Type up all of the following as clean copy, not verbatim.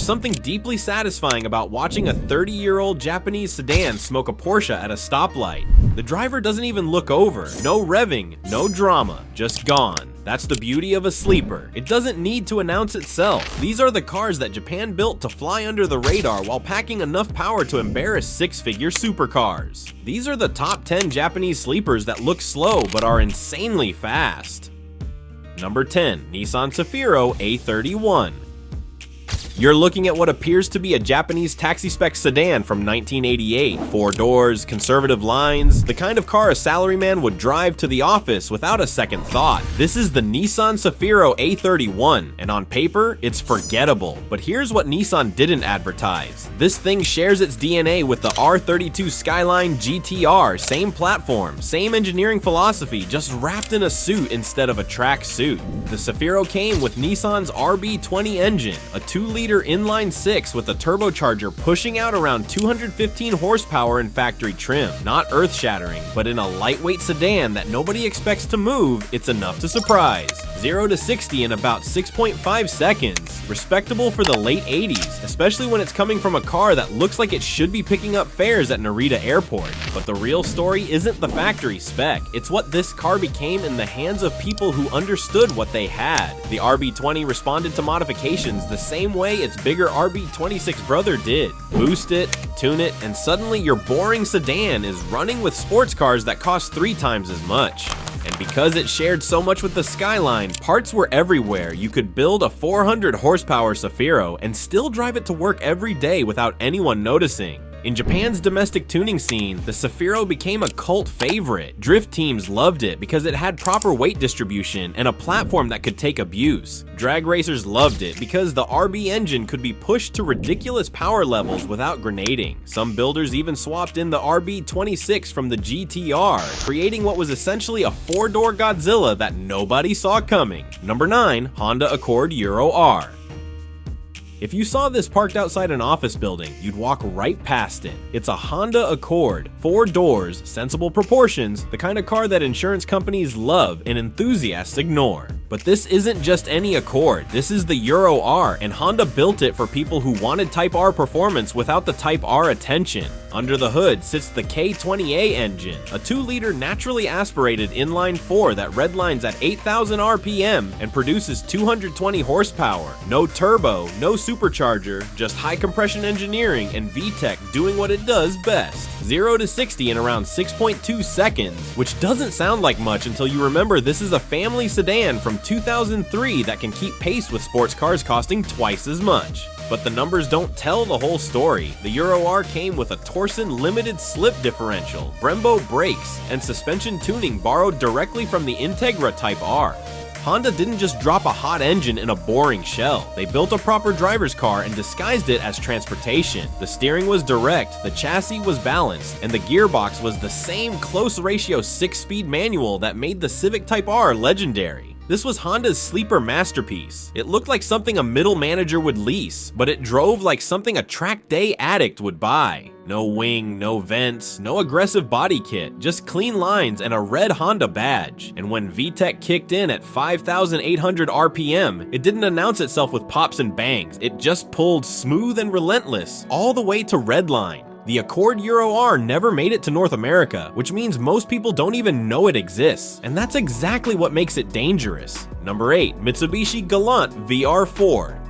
There's something deeply satisfying about watching a 30-year-old Japanese sedan smoke a Porsche at a stoplight. The driver doesn't even look over, no revving, no drama, just gone. That's the beauty of a sleeper. It doesn't need to announce itself. These are the cars that Japan built to fly under the radar while packing enough power to embarrass six-figure supercars. These are the top 10 Japanese sleepers that look slow but are insanely fast. Number 10. Nissan Cefiro A31. You're looking at what appears to be a Japanese taxi-spec sedan from 1988. 4 doors, conservative lines, the kind of car a salaryman would drive to the office without a second thought. This is the Nissan Cefiro A31, and on paper, it's forgettable. But here's what Nissan didn't advertise. This thing shares its DNA with the R34 Skyline GT-R, same platform, same engineering philosophy, just wrapped in a suit instead of a track suit. The Cefiro came with Nissan's RB-20 engine, a 2-liter inline-6 with a turbocharger pushing out around 215 horsepower in factory trim. Not earth-shattering, but in a lightweight sedan that nobody expects to move, it's enough to surprise. 0 to 60 in about 6.5 seconds. Respectable for the late 80s, especially when it's coming from a car that looks like it should be picking up fares at Narita Airport. But the real story isn't the factory spec, it's what this car became in the hands of people who understood what they had. The RB-20 responded to modifications the same way its bigger RB-26 brother did. Boost it, tune it, and suddenly your boring sedan is running with sports cars that cost 3 times as much. And because it shared so much with the Skyline, parts were everywhere. You could build a 400 horsepower Cefiro and still drive it to work every day without anyone noticing. In Japan's domestic tuning scene, the Cefiro became a cult favorite. Drift teams loved it because it had proper weight distribution and a platform that could take abuse. Drag racers loved it because the RB engine could be pushed to ridiculous power levels without grenading. Some builders even swapped in the RB-26 from the GT-R, creating what was essentially a 4-door Godzilla that nobody saw coming. Number 9. Honda Accord Euro R. If you saw this parked outside an office building, you'd walk right past it. It's a Honda Accord, 4 doors, sensible proportions, the kind of car that insurance companies love and enthusiasts ignore. But this isn't just any Accord, this is the Euro R, and Honda built it for people who wanted Type R performance without the Type R attention. Under the hood sits the K20A engine, a 2-liter naturally aspirated inline-4 that redlines at 8,000 RPM and produces 220 horsepower. No turbo, no supercharger, just high compression engineering and VTEC doing what it does best. 0 to 60 in around 6.2 seconds, which doesn't sound like much until you remember this is a family sedan from 2003 that can keep pace with sports cars costing twice as much. But the numbers don't tell the whole story. The Euro R came with a Torsen limited slip differential, Brembo brakes, and suspension tuning borrowed directly from the Integra Type R. Honda didn't just drop a hot engine in a boring shell. They built a proper driver's car and disguised it as transportation. The steering was direct, the chassis was balanced, and the gearbox was the same close ratio 6-speed manual that made the Civic Type R legendary. This was Honda's sleeper masterpiece. It looked like something a middle manager would lease, but it drove like something a track day addict would buy. No wing, no vents, no aggressive body kit, just clean lines and a red Honda badge. And when VTEC kicked in at 5,800 RPM, it didn't announce itself with pops and bangs, it just pulled smooth and relentless, all the way to redline. The Accord Euro R never made it to North America, which means most people don't even know it exists, and that's exactly what makes it dangerous. Number 8. Mitsubishi Galant VR-4.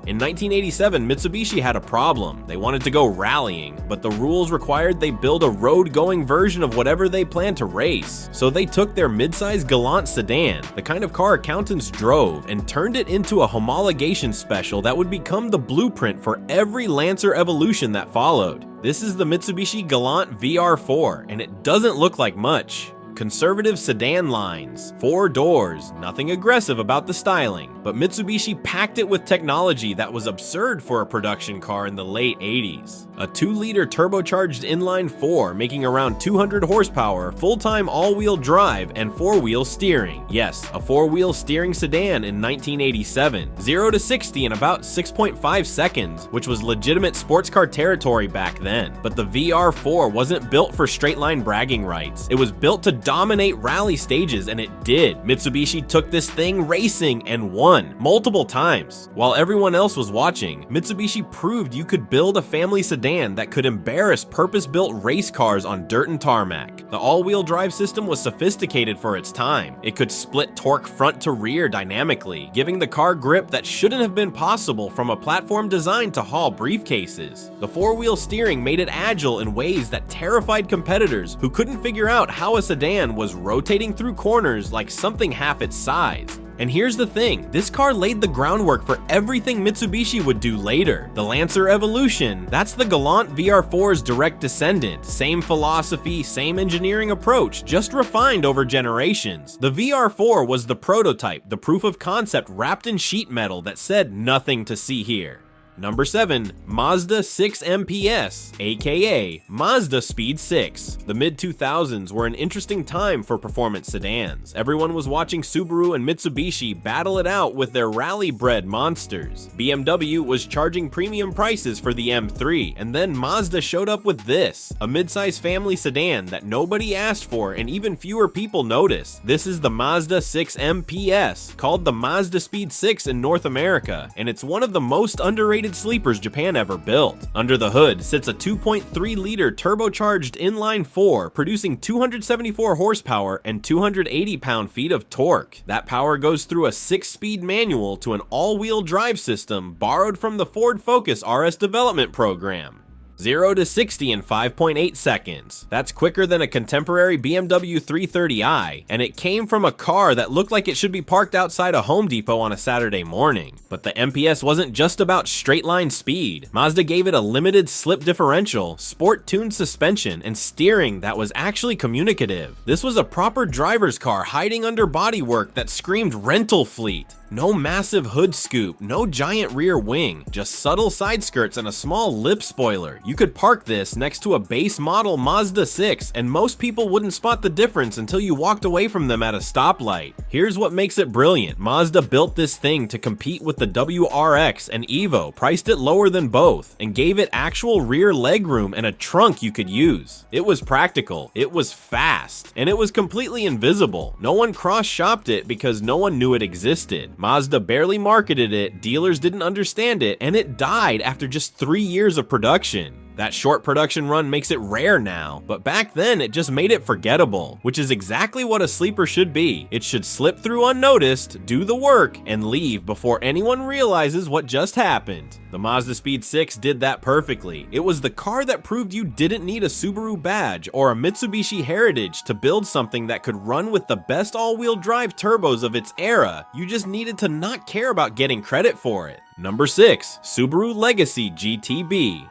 In 1987, Mitsubishi had a problem. They wanted to go rallying, but the rules required they build a road-going version of whatever they planned to race. So they took their mid-size Galant sedan, the kind of car accountants drove, and turned it into a homologation special that would become the blueprint for every Lancer evolution that followed. This is the Mitsubishi Galant VR-4, and it doesn't look like much. Conservative sedan lines, 4 doors, nothing aggressive about the styling, but Mitsubishi packed it with technology that was absurd for a production car in the late 80s. A 2-liter turbocharged inline-4 making around 200 horsepower, full-time all-wheel drive, and 4-wheel steering. Yes, a 4-wheel steering sedan in 1987. 0 to 60 in about 6.5 seconds, which was legitimate sports car territory back then. But the VR4 wasn't built for straight-line bragging rights. It was built to dominate rally stages, and it did. Mitsubishi took this thing racing and won multiple times. While everyone else was watching, Mitsubishi proved you could build a family sedan that could embarrass purpose-built race cars on dirt and tarmac. The all-wheel drive system was sophisticated for its time. It could split torque front to rear dynamically, giving the car grip that shouldn't have been possible from a platform designed to haul briefcases. The four-wheel steering made it agile in ways that terrified competitors who couldn't figure out how a sedan was rotating through corners like something half its size. And here's the thing, this car laid the groundwork for everything Mitsubishi would do later. The Lancer Evolution, that's the Galant VR-4's direct descendant. Same philosophy, same engineering approach, just refined over generations. The VR-4 was the prototype, the proof of concept wrapped in sheet metal that said nothing to see here. Number 7. Mazda 6 MPS, aka Mazda Speed 6. The mid-2000s were an interesting time for performance sedans. Everyone was watching Subaru and Mitsubishi battle it out with their rally-bred monsters. BMW was charging premium prices for the M3, and then Mazda showed up with this, a mid-size family sedan that nobody asked for and even fewer people noticed. This is the Mazda 6 MPS, called the Mazda Speed 6 in North America, and it's one of the most underrated sleepers Japan ever built. Under the hood sits a 2.3-liter turbocharged inline 4 producing 274 horsepower and 280 pound-feet of torque. That power goes through a 6-speed manual to an all-wheel drive system borrowed from the Ford Focus RS development program. 0 to 60 in 5.8 seconds. That's quicker than a contemporary BMW 330i, and it came from a car that looked like it should be parked outside a Home Depot on a Saturday morning. But the MPS wasn't just about straight-line speed. Mazda gave it a limited slip differential, sport-tuned suspension, and steering that was actually communicative. This was a proper driver's car hiding under bodywork that screamed rental fleet. No massive hood scoop, no giant rear wing, just subtle side skirts and a small lip spoiler. You could park this next to a base model Mazda 6 and most people wouldn't spot the difference until you walked away from them at a stoplight. Here's what makes it brilliant. Mazda built this thing to compete with the WRX and Evo, priced it lower than both, and gave it actual rear legroom and a trunk you could use. It was practical, it was fast, and it was completely invisible. No one cross-shopped it because no one knew it existed. Mazda barely marketed it, dealers didn't understand it, and it died after just 3 years of production. That short production run makes it rare now, but back then it just made it forgettable, which is exactly what a sleeper should be. It should slip through unnoticed, do the work, and leave before anyone realizes what just happened. The Mazda Speed 6 did that perfectly. It was the car that proved you didn't need a Subaru badge or a Mitsubishi Heritage to build something that could run with the best all-wheel drive turbos of its era. You just needed to not care about getting credit for it. Number 6. Subaru Legacy GTB.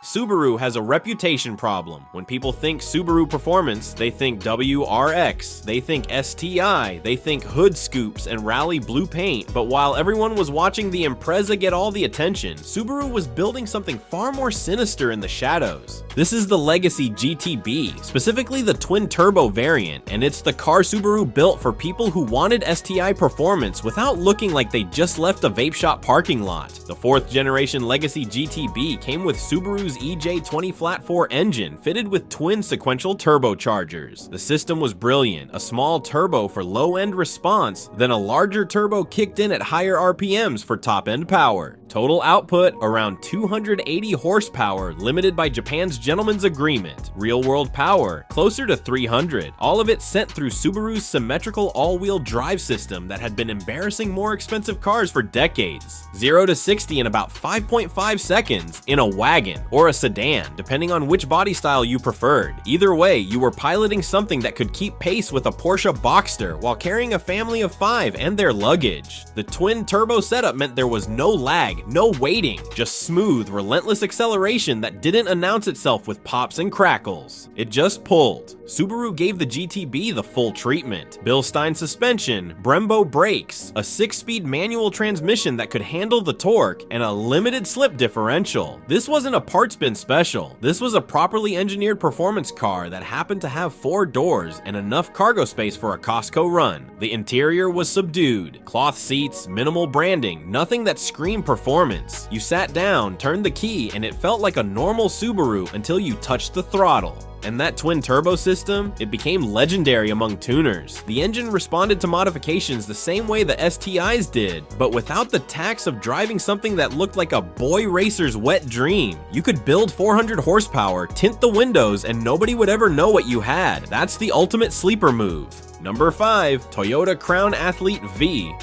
Subaru has a reputation problem. When people think Subaru performance, they think WRX, they think STI, they think hood scoops and rally blue paint. But while everyone was watching the Impreza get all the attention, Subaru was building something far more sinister in the shadows. This is the Legacy GTB, specifically the twin-turbo variant, and it's the car Subaru built for people who wanted STI performance without looking like they just left a vape shop parking lot. The 4th generation Legacy GTB came with Subaru's EJ20 Flat-4 engine fitted with twin sequential turbochargers. The system was brilliant, a small turbo for low-end response, then a larger turbo kicked in at higher RPMs for top-end power. Total output around 280 horsepower, limited by Japan's gentleman's agreement. Real-world power closer to 300. All of it sent through Subaru's symmetrical all-wheel drive system that had been embarrassing more expensive cars for decades. 0 to 60 in about 5.5 seconds in a wagon or a sedan, depending on which body style you preferred. Either way, you were piloting something that could keep pace with a Porsche Boxster while carrying a family of 5 and their luggage. The twin turbo setup meant there was no lag, no waiting, just smooth, relentless acceleration that didn't announce itself with pops and crackles. It just pulled. Subaru gave the GTB the full treatment. Bilstein suspension, Brembo brakes, a 6-speed manual transmission that could handle the torque, and a limited slip differential. This wasn't a parts bin special. This was a properly engineered performance car that happened to have 4 doors and enough cargo space for a Costco run. The interior was subdued. Cloth seats, minimal branding, nothing that screamed performance. performance. You sat down, turned the key, and it felt like a normal Subaru until you touched the throttle. And that twin-turbo system, it became legendary among tuners. The engine responded to modifications the same way the STIs did, but without the tax of driving something that looked like a boy racer's wet dream. You could build 400 horsepower, tint the windows, and nobody would ever know what you had. That's the ultimate sleeper move. Number 5, Toyota Crown Athlete V.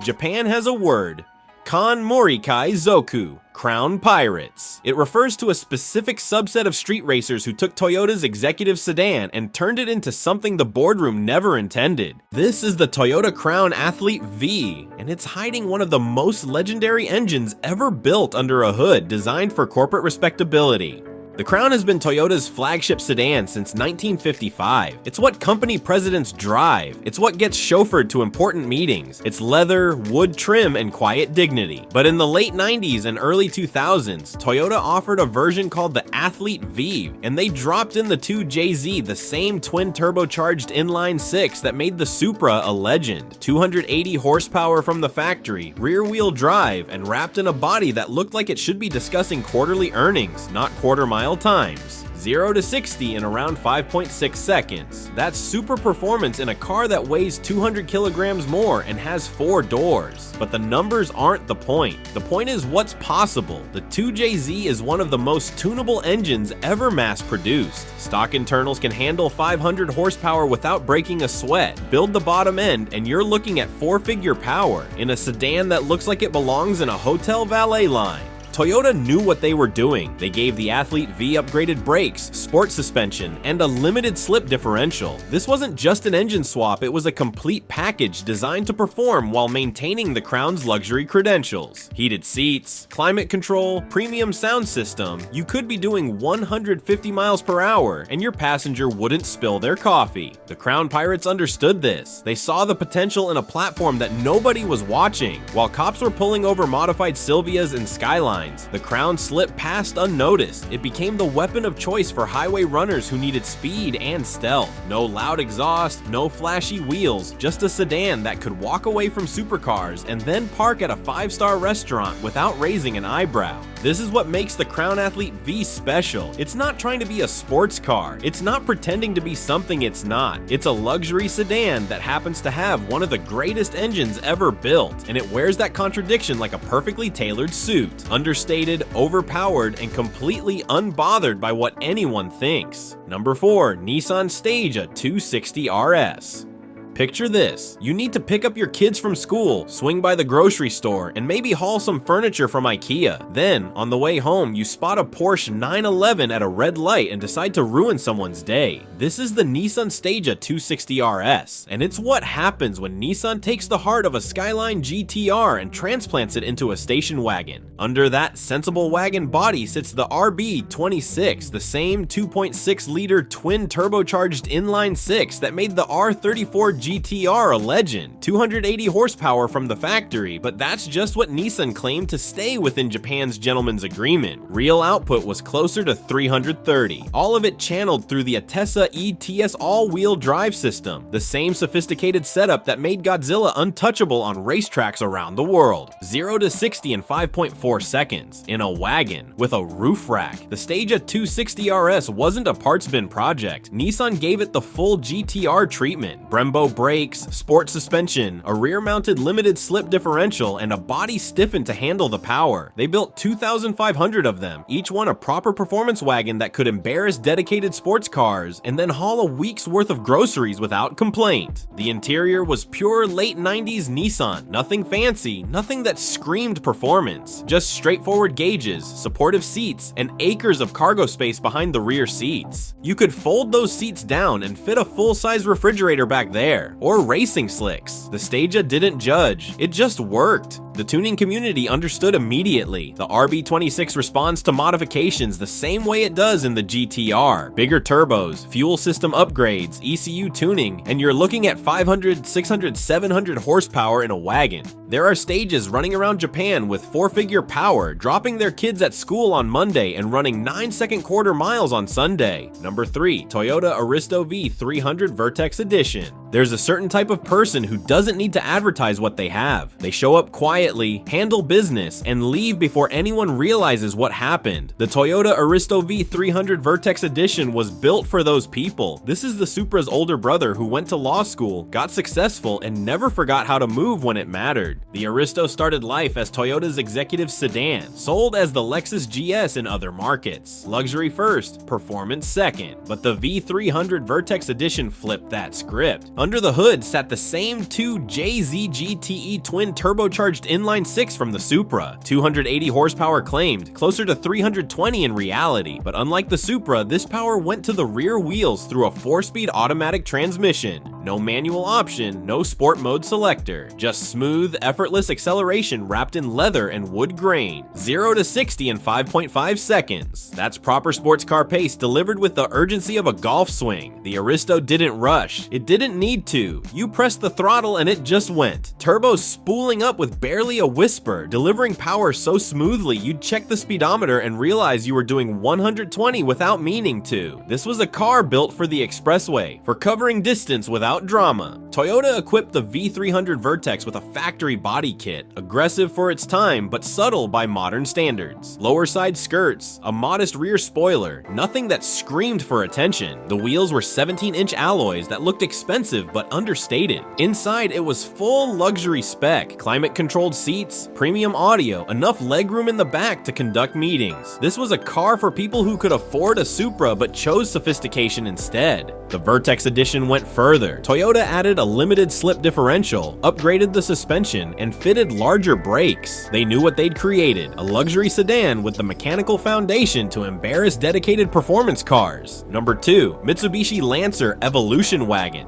Japan has a word, Kan Morikai Zoku, Crown Pirates. It refers to a specific subset of street racers who took Toyota's executive sedan and turned it into something the boardroom never intended. This is the Toyota Crown Athlete V, and it's hiding one of the most legendary engines ever built under a hood designed for corporate respectability. The Crown has been Toyota's flagship sedan since 1955. It's what company presidents drive. It's what gets chauffeured to important meetings. It's leather, wood trim, and quiet dignity. But in the late 90s and early 2000s, Toyota offered a version called the Athlete V, and they dropped in the 2JZ, the same twin-turbocharged inline-six that made the Supra a legend. 280 horsepower from the factory, rear-wheel drive, and wrapped in a body that looked like it should be discussing quarterly earnings, not quarter-mile times. 0 to 60 in around 5.6 seconds. That's super performance in a car that weighs 200 kilograms more and has 4 doors. But the numbers aren't the point. The point is what's possible. The 2JZ is one of the most tunable engines ever mass-produced. Stock internals can handle 500 horsepower without breaking a sweat. Build the bottom end and you're looking at 4-figure power in a sedan that looks like it belongs in a hotel valet line. Toyota knew what they were doing. They gave the Athlete V upgraded brakes, sport suspension, and a limited slip differential. This wasn't just an engine swap, it was a complete package designed to perform while maintaining the Crown's luxury credentials. Heated seats, climate control, premium sound system. You could be doing 150 miles per hour and your passenger wouldn't spill their coffee. The Crown Pirates understood this. They saw the potential in a platform that nobody was watching. While cops were pulling over modified Silvias and Skylines, the Crown slipped past unnoticed. It became the weapon of choice for highway runners who needed speed and stealth. No loud exhaust, no flashy wheels, just a sedan that could walk away from supercars and then park at a 5-star restaurant without raising an eyebrow. This is what makes the Crown Athlete V special. It's not trying to be a sports car. It's not pretending to be something it's not. It's a luxury sedan that happens to have one of the greatest engines ever built, and it wears that contradiction like a perfectly tailored suit. Understated, overpowered, and completely unbothered by what anyone thinks. Number 4, Nissan Stagea 260 RS. Picture this. You need to pick up your kids from school, swing by the grocery store, and maybe haul some furniture from IKEA. Then, on the way home, you spot a Porsche 911 at a red light and decide to ruin someone's day. This is the Nissan Stagea 260 RS, and it's what happens when Nissan takes the heart of a Skyline GT-R and transplants it into a station wagon. Under that sensible wagon body sits the RB-26, the same 2.6-liter twin-turbocharged inline-six that made the R34 GT-R a legend. 280 horsepower from the factory, but that's just what Nissan claimed to stay within Japan's gentleman's agreement. Real output was closer to 330, all of it channeled through the Atessa ETS all-wheel drive system, the same sophisticated setup that made Godzilla untouchable on racetracks around the world. 0 to 60 in 5.4 seconds, in a wagon, with a roof rack. The Stagea 260 RS wasn't a parts bin project. Nissan gave it the full GT-R treatment. Brembo brakes, sport suspension, a rear-mounted limited slip differential, and a body stiffened to handle the power. They built 2,500 of them, each one a proper performance wagon that could embarrass dedicated sports cars and then haul a week's worth of groceries without complaint. The interior was pure late 90s Nissan, nothing fancy, nothing that screamed performance, just straightforward gauges, supportive seats, and acres of cargo space behind the rear seats. You could fold those seats down and fit a full-size refrigerator back there, or racing slicks. The Stagea didn't judge, it just worked. The tuning community understood immediately. The RB-26 responds to modifications the same way it does in the GT-R. Bigger turbos, fuel system upgrades, ECU tuning, and you're looking at 500, 600, 700 horsepower in a wagon. There are Stages running around Japan with 4-figure power, dropping their kids at school on Monday and running 9-second quarter miles on Sunday. Number 3, Toyota Aristo V 300 Vertex Edition. There's a certain type of person who doesn't need to advertise what they have. They show up quiet quietly, handle business, and leave before anyone realizes what happened. The Toyota Aristo V300 Vertex Edition was built for those people. This is the Supra's older brother who went to law school, got successful, and never forgot how to move when it mattered. The Aristo started life as Toyota's executive sedan, sold as the Lexus GS in other markets. Luxury first, performance second, but the V300 Vertex Edition flipped that script. Under the hood sat the same two JZ GTE twin turbocharged inline-6 from the Supra. 280 horsepower claimed, closer to 320 in reality, but unlike the Supra, this power went to the rear wheels through a 4-speed automatic transmission. No manual option, no sport mode selector, just smooth, effortless acceleration wrapped in leather and wood grain. 0 to 60 in 5.5 seconds. That's proper sports car pace delivered with the urgency of a golf swing. The Aristo didn't rush. It didn't need to. You pressed the throttle and it just went. Turbo spooling up with barely a whisper, delivering power so smoothly you'd check the speedometer and realize you were doing 120 without meaning to. This was a car built for the expressway, for covering distance without drama. Toyota equipped the V300 Vertex with a factory body kit, aggressive for its time but subtle by modern standards. Lower side skirts, a modest rear spoiler, nothing that screamed for attention. The wheels were 17-inch alloys that looked expensive but understated. Inside, it was full luxury spec, climate-controlled seats, premium audio, enough legroom in the back to conduct meetings. This was a car for people who could afford a Supra but chose sophistication instead. The Vertex Edition went further. Toyota added a limited slip differential, upgraded the suspension, and fitted larger brakes. They knew what they'd created, a luxury sedan with the mechanical foundation to embarrass dedicated performance cars. Number 2, Mitsubishi Lancer Evolution Wagon.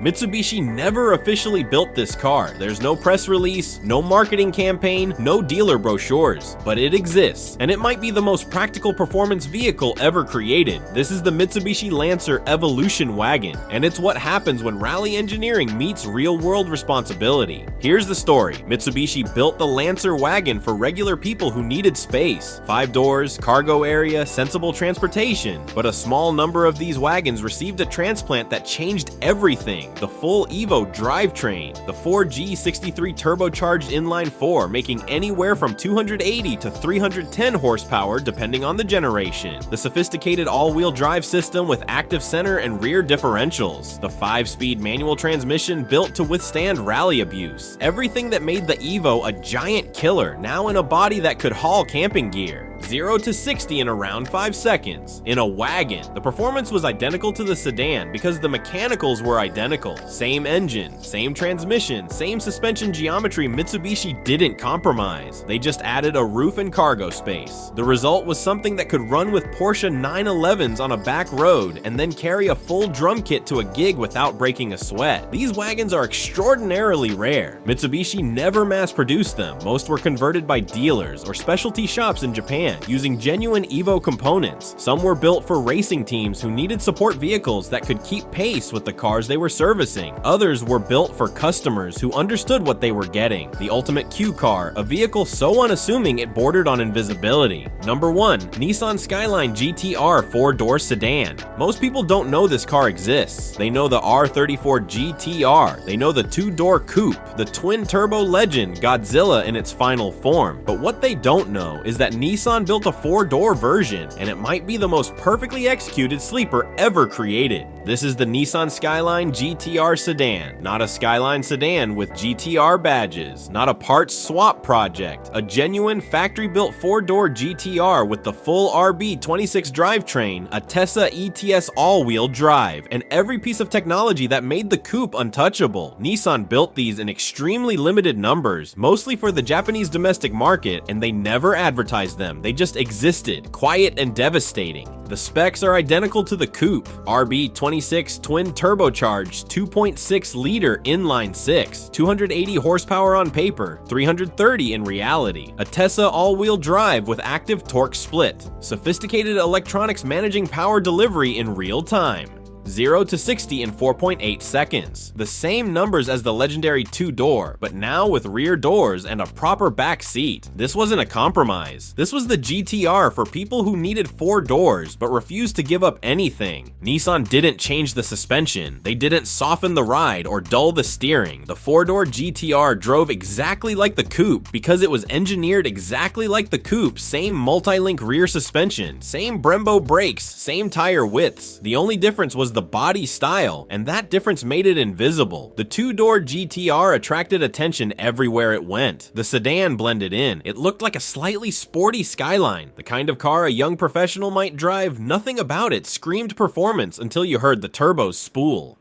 Mitsubishi never officially built this car. There's no press release, no marketing campaign, no dealer brochures, but it exists, and it might be the most practical performance vehicle ever created. This is the Mitsubishi Lancer Evolution Wagon, and it's what happens when rally engineering meets real-world responsibility. Here's the story. Mitsubishi built the Lancer wagon for regular people who needed space. 5 doors, cargo area, sensible transportation, but a small number of these wagons received a transplant that changed everything. The full Evo drivetrain, the 4G63 turbocharged inline-4, making anywhere from 280 to 310 horsepower depending on the generation. The sophisticated all-wheel drive system with active center and rear differentials. The 5-speed manual transmission built to withstand rally abuse. Everything that made the Evo a giant killer, now in a body that could haul camping gear. 0 to 60 in around 5 seconds. In a wagon. The performance was identical to the sedan because the mechanicals were identical. Same engine, same transmission, same suspension geometry. Mitsubishi didn't compromise. They just added a roof and cargo space. The result was something that could run with Porsche 911s on a back road and then carry a full drum kit to a gig without breaking a sweat. These wagons are extraordinarily rare. Mitsubishi never mass-produced them. Most were converted by dealers or specialty shops in Japan, using genuine Evo components. Some were built for racing teams who needed support vehicles that could keep pace with the cars they were servicing. Others were built for customers who understood what they were getting. The ultimate Q car, a vehicle so unassuming it bordered on invisibility. Number 1, Nissan Skyline GT-R 4-door sedan. Most people don't know this car exists. They know the R34 GT-R. They know the 2-door coupe, the twin-turbo legend Godzilla in its final form. But what they don't know is that Nissan built a 4-door version, and it might be the most perfectly executed sleeper ever created. This is the Nissan Skyline GT-R sedan, not a Skyline sedan with GT-R badges, not a parts swap project, a genuine factory-built 4-door GT-R with the full RB-26 drivetrain, a Tessa ETS all-wheel drive, and every piece of technology that made the coupe untouchable. Nissan built these in extremely limited numbers, mostly for the Japanese domestic market, and they never advertised them. They just existed, quiet and devastating. The specs are identical to the coupe. RB-26 twin turbocharged 2.6-liter inline-6, 280 horsepower on paper, 330 in reality. A Tessa all-wheel drive with active torque split. Sophisticated electronics managing power delivery in real time. 0 to 60 in 4.8 seconds. The same numbers as the legendary two-door, but now with rear doors and a proper back seat. This wasn't a compromise. This was the GT-R for people who needed 4 doors but refused to give up anything. Nissan didn't change the suspension, they didn't soften the ride or dull the steering. The 4-door GT-R drove exactly like the coupe because it was engineered exactly like the coupe, same multi-link rear suspension, same Brembo brakes, same tire widths. The only difference was the body style, and that difference made it invisible. The 2-door GT-R attracted attention everywhere it went. The sedan blended in. It looked like a slightly sporty Skyline, the kind of car a young professional might drive. Nothing about it screamed performance until you heard the turbos spool.